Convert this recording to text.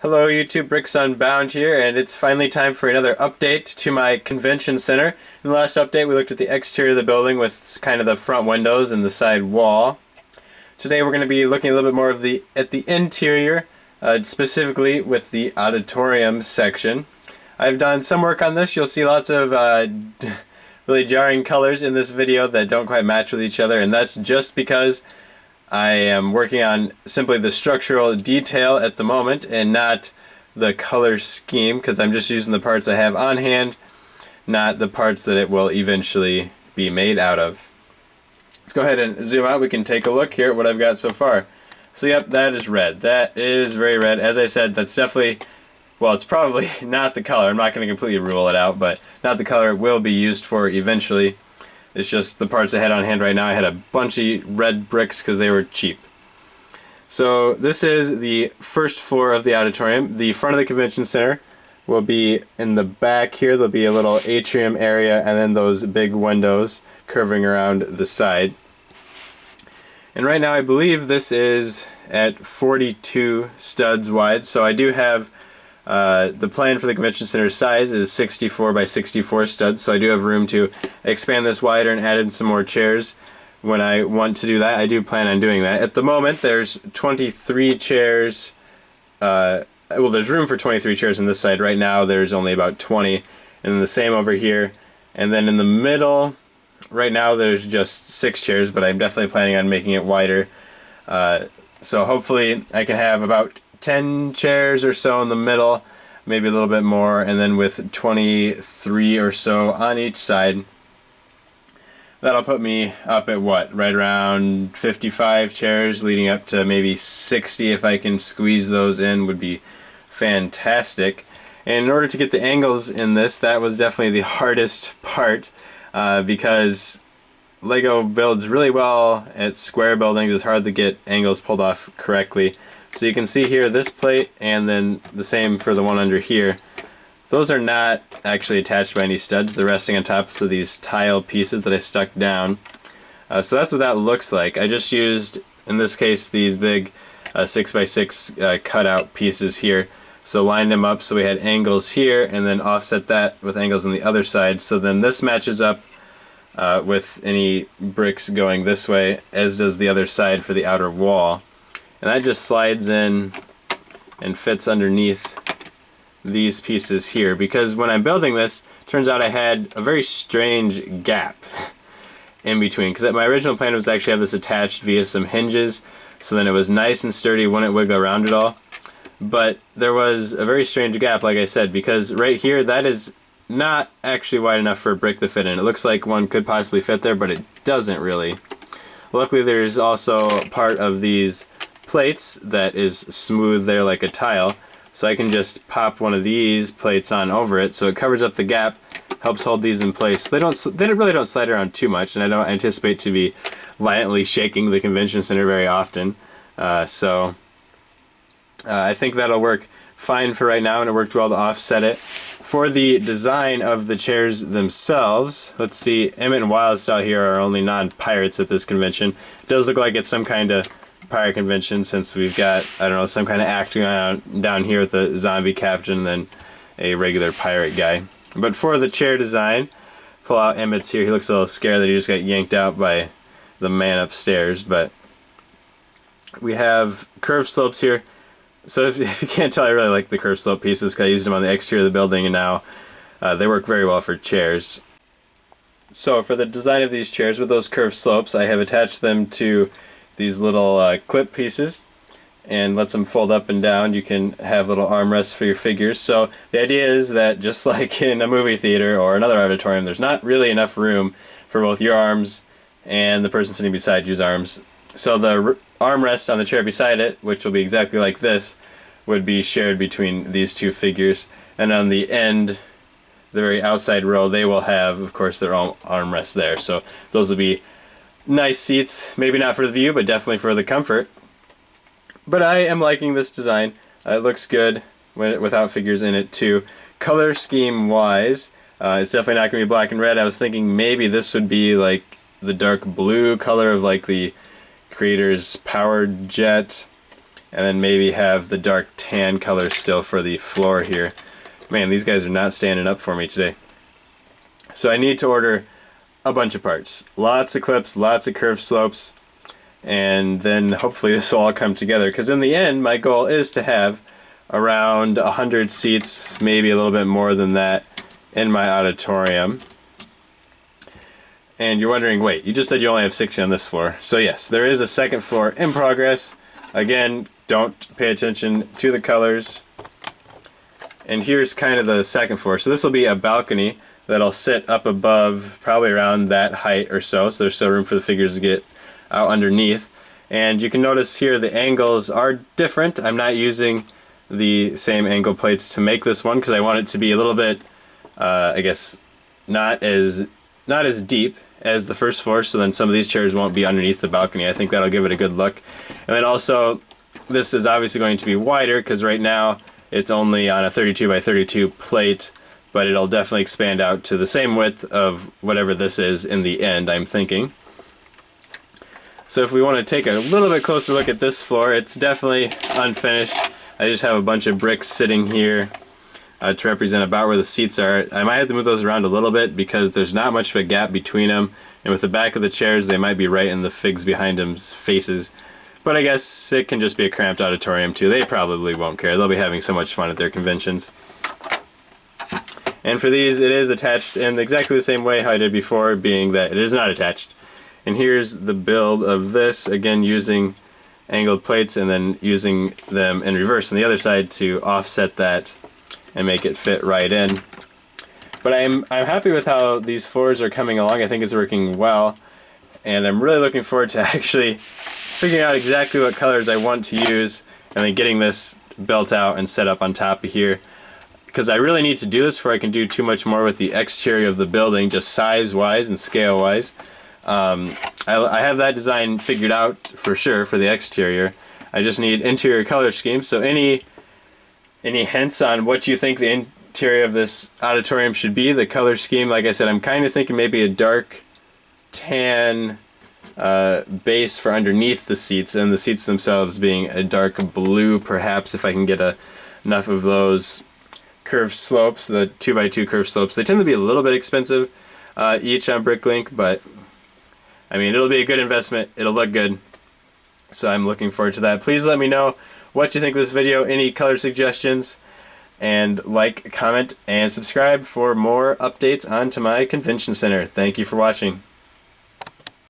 Hello YouTube, Bricks Unbound here, and it's finally time for another update to my convention center. In the last update we looked at the exterior of the building with kind of the front windows and the side wall. Today we're going to be looking a little bit more at the interior, specifically with the auditorium section. I've done some work on this. You'll see lots of really jarring colors in this video that don't quite match with each other, and that's just because I am working on simply the structural detail at the moment and not the color scheme, because I'm just using the parts I have on hand, not the parts that it will eventually be made out of. Let's go ahead and zoom out. We can take a look here at what I've got so far. So yep, that is red. That is very red. As I said, that's definitely, well, it's probably not the color. I'm not going to completely rule it out, but not the color it will be used for eventually. It's just the parts I had on hand right now. I had a bunch of red bricks because they were cheap. So this is the first floor of the auditorium. The front of the convention center will be in the back here. There'll be a little atrium area and then those big windows curving around the side. And right now I believe this is at 42 studs wide. So I do have the plan for the convention center size is 64 by 64 studs, so I do have room to expand this wider and add in some more chairs when I want to do that. I do plan on doing that. At the moment there's 23 chairs, well, there's room for 23 chairs on this side. Right now there's only about 20, and then the same over here. And then in the middle, right now there's just 6 chairs, but I'm definitely planning on making it wider. So hopefully I can have about 10 chairs or so in the middle, maybe a little bit more, and then with 23 or so on each side. That'll put me up at what? Right around 55 chairs, leading up to maybe 60 if I can squeeze those in would be fantastic. And in order to get the angles in this, that was definitely the hardest part, because Lego builds really well at square buildings. It's hard to get angles pulled off correctly. So you can see here this plate, and then the same for the one under here. Those are not actually attached by any studs. They're resting on top of these tile pieces that I stuck down. So that's what that looks like. I just used, in this case, these big 6x6 cutout pieces here. So lined them up so we had angles here, and then offset that with angles on the other side. So then this matches up with any bricks going this way, as does the other side for the outer wall. And that just slides in and fits underneath these pieces here, because when I'm building this, it turns out I had a very strange gap in between, because my original plan was to actually have this attached via some hinges, so then it was nice and sturdy, wouldn't wiggle around at all. But there was a very strange gap, like I said, because right here, that is not actually wide enough for a brick to fit in. It looks like one could possibly fit there, but it doesn't really. Luckily, there's also part of these plates that is smooth there like a tile, so I can just pop one of these plates on over it, so it covers up the gap, helps hold these in place. They really don't slide around too much, and I don't anticipate to be violently shaking the convention center very often. I think that'll work fine for right now, and it worked well to offset it. For the design of the chairs themselves, let's see, Emmett and Wild Style here are only non-pirates at this convention. It does look like it's some kind of pirate convention, since we've got, I don't know, some kind of act going on down here with a zombie captain and then a regular pirate guy. But for the chair design, pull out Emmett's here. He looks a little scared that he just got yanked out by the man upstairs, but we have curved slopes here. So if you can't tell, I really like the curved slope pieces because I used them on the exterior of the building, and now they work very well for chairs. So for the design of these chairs with those curved slopes, I have attached them to these little clip pieces and lets them fold up and down. You can have little armrests for your figures. So the idea is that just like in a movie theater or another auditorium, there's not really enough room for both your arms and the person sitting beside you's arms. So the armrest on the chair beside it, which will be exactly like this, would be shared between these two figures. And on the end, the very outside row, they will have, of course, their own armrest there. So those will be nice seats, maybe not for the view, but definitely for the comfort. But I am liking this design. It looks good without figures in it too. Color scheme wise, it's definitely not going to be black and red. I was thinking maybe this would be like the dark blue color of like the creator's power jet, and then maybe have the dark tan color still for the floor here. Man, these guys are not standing up for me today. So I need to order a bunch of parts. Lots of clips, lots of curved slopes, and then hopefully this will all come together, because in the end my goal is to have around 100 seats, maybe a little bit more than that, in my auditorium. And you're wondering, wait, you just said you only have 60 on this floor. So yes, there is a second floor in progress. Again, don't pay attention to the colors. And here's kind of the second floor. So this will be a balcony that'll sit up above, probably around that height or so. So there's still room for the figures to get out underneath. And you can notice here the angles are different. I'm not using the same angle plates to make this one because I want it to be a little bit, I guess, not as deep as the first floor, so then some of these chairs won't be underneath the balcony. I think that'll give it a good look. And then also, this is obviously going to be wider because right now it's only on a 32 by 32 plate, but it'll definitely expand out to the same width of whatever this is in the end, I'm thinking. So if we want to take a little bit closer look at this floor, it's definitely unfinished. I just have a bunch of bricks sitting here to represent about where the seats are. I might have to move those around a little bit because there's not much of a gap between them, and with the back of the chairs they might be right in the figs behind them's faces. But I guess it can just be a cramped auditorium too. They probably won't care. They'll be having so much fun at their conventions. And for these, it is attached in exactly the same way how I did before, being that it is not attached. And here's the build of this, again using angled plates and then using them in reverse on the other side to offset that and make it fit right in. But I'm happy with how these floors are coming along. I think it's working well, and I'm really looking forward to actually figuring out exactly what colors I want to use and then getting this built out and set up on top of here, because I really need to do this before I can do too much more with the exterior of the building, just size wise and scale wise. I have that design figured out for sure for the exterior. I just need interior color schemes. So any hints on what you think the interior of this auditorium should be, the color scheme? Like I said, I'm kind of thinking maybe a dark tan base for underneath the seats, and the seats themselves being a dark blue perhaps, if I can get enough of those curved slopes, the 2x2 curved slopes. They tend to be a little bit expensive each on Bricklink, but I mean, it'll be a good investment. It'll look good. So I'm looking forward to that. Please let me know what you think of this video, any color suggestions, and like, comment, and subscribe for more updates onto my convention center. Thank you for watching.